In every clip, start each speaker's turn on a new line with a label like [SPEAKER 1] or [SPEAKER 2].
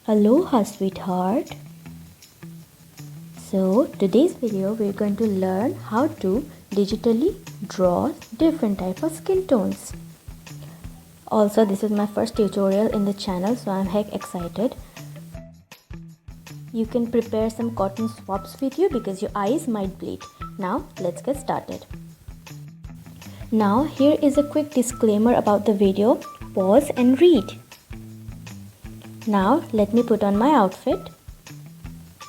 [SPEAKER 1] Aloha, sweetheart. So today's video we're going to learn how to digitally draw different type of skin tones. Also, this is my first tutorial in the channel, so I'm heck excited. You can prepare some cotton swabs with you because your eyes might bleed. Now let's get started. Now here is a quick disclaimer about the video. Pause and read. Now let me put on my outfit.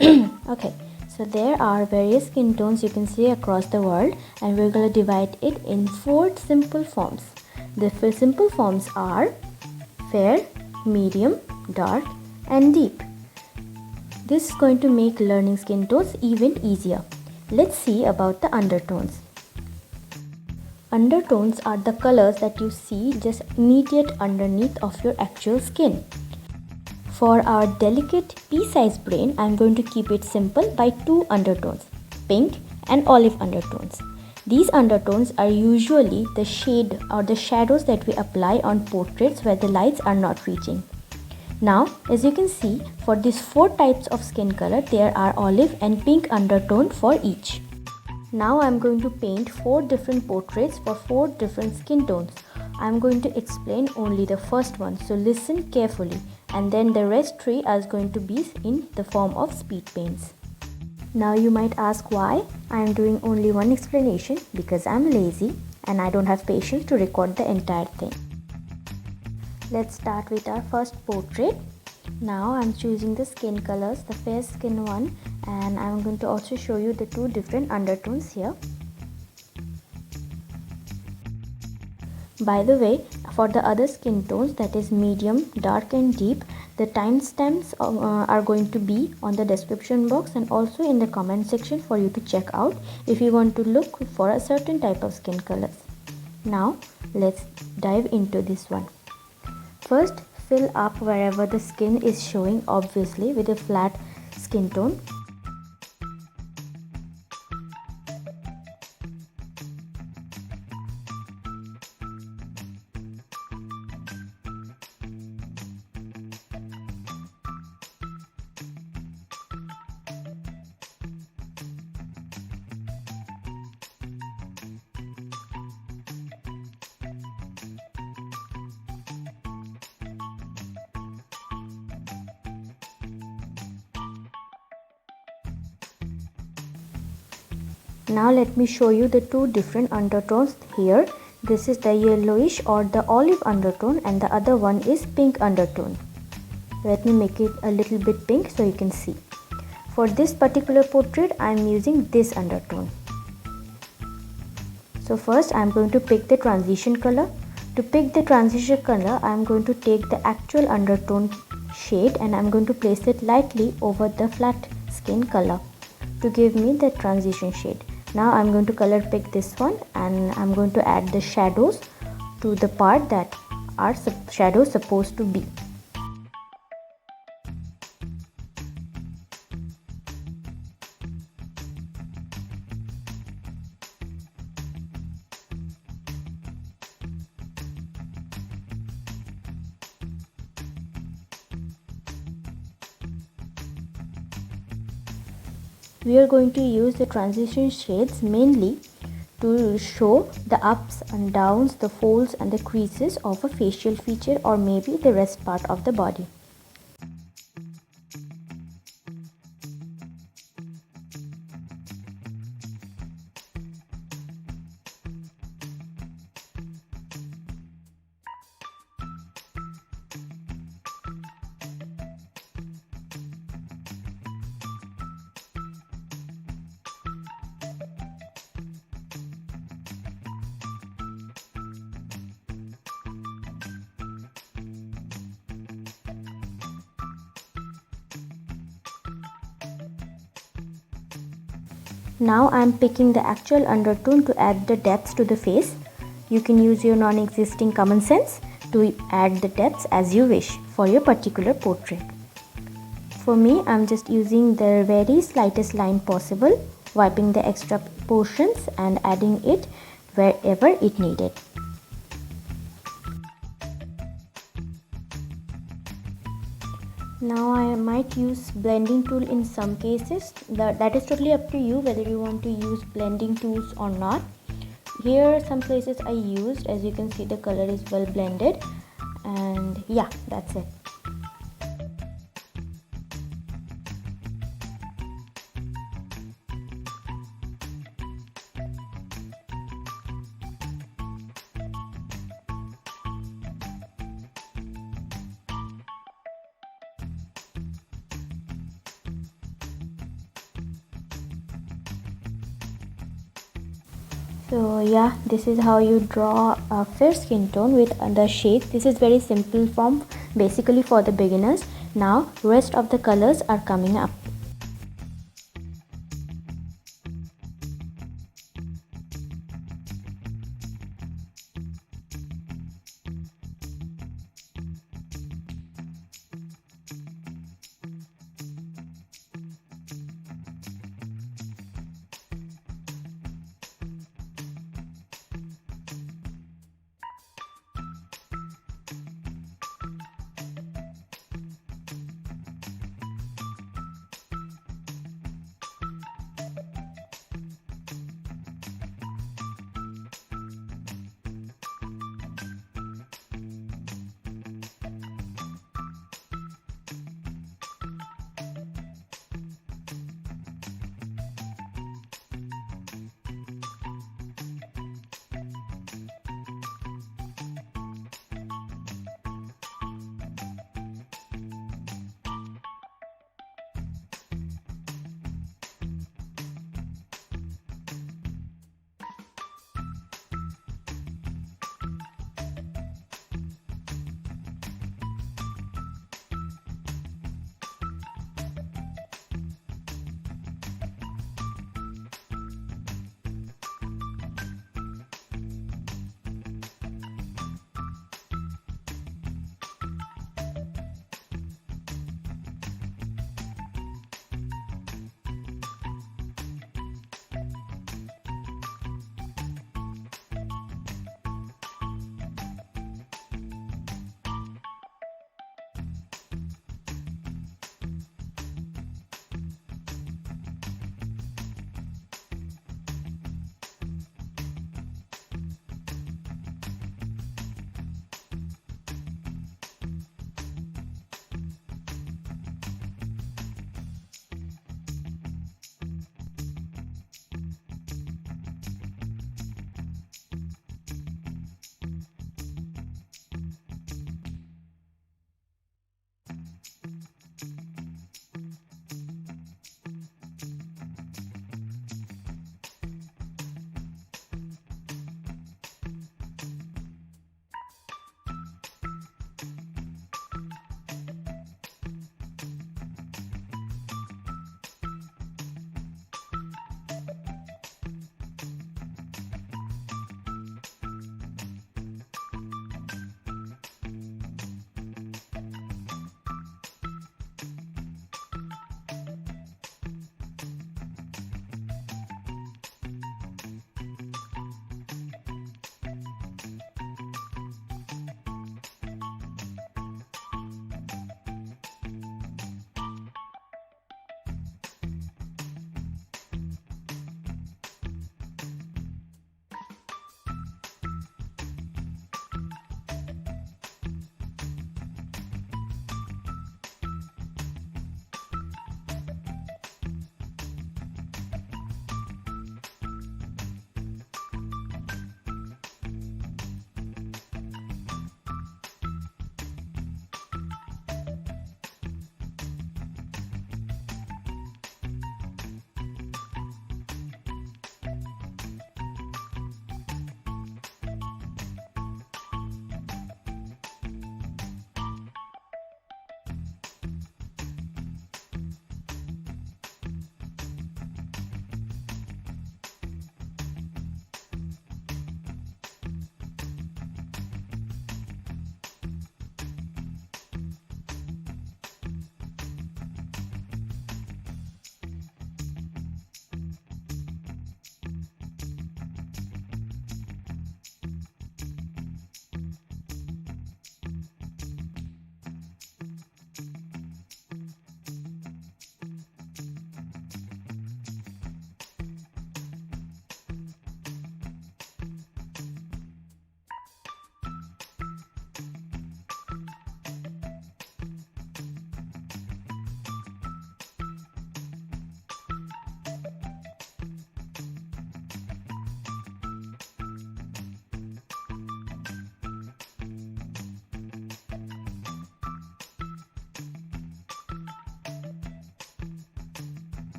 [SPEAKER 1] Okay, so there are various skin tones you can see across the world, and we're going to divide it in 4 simple forms. The 4 simple forms are fair, medium, dark and deep. This is going to make learning skin tones even easier. Let's see about the undertones. Undertones are the colors that you see just immediate underneath of your actual skin. For our delicate pea-sized brain, I am going to keep it simple by 2 undertones, pink and olive undertones. These undertones are usually the shade or the shadows that we apply on portraits where the lights are not reaching. Now, as you can see, for these 4 types of skin color, there are olive and pink undertone for each. Now I am going to paint 4 different portraits for 4 different skin tones. I am going to explain only the first one, so listen carefully, and then the rest 3 are going to be in the form of speed paints. Now you might ask why I am doing only one explanation, because I am lazy and I don't have patience to record the entire thing. Let's start with our first portrait. Now I'm choosing the skin colors, the fair skin one, and I'm going to also show you the 2 different undertones here. By the way, for the other skin tones, that is medium, dark and deep, the timestamps are going to be on the description box and also in the comment section for you to check out if you want to look for a certain type of skin colors. Now let's dive into this one. First, fill up wherever the skin is showing, obviously with a flat skin tone. Now let me show you the 2 different undertones here. This is the yellowish or the olive undertone, and the other one is pink undertone. Let me make it a little bit pink so you can see. For this particular portrait, I am using this undertone. So first I am going to pick the transition color. To pick the transition color, I am going to take the actual undertone shade and I am going to place it lightly over the flat skin color to give me the transition shade. Now I'm going to color pick this one and I'm going to add the shadows to the part that our shadows supposed to be. We are going to use the transition shades mainly to show the ups and downs, the folds and the creases of a facial feature or maybe the rest part of the body. Now I am picking the actual undertone to add the depth to the face. You can use your non-existing common sense to add the depths as you wish for your particular portrait. For me, I am just using the very slightest line possible, wiping the extra portions and adding it wherever it needed. Now I might use blending tool in some cases. That is totally up to you whether you want to use blending tools or not. Here some places I used, as you can see the color is well blended, and yeah, that's it. So yeah, this is how you draw a fair skin tone with the shades. This is very simple form, basically for the beginners. Now rest of the colors are coming up.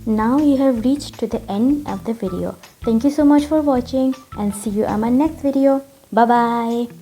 [SPEAKER 1] Now you have reached to the end of the video. Thank you so much for watching and see you on my next video. Bye bye.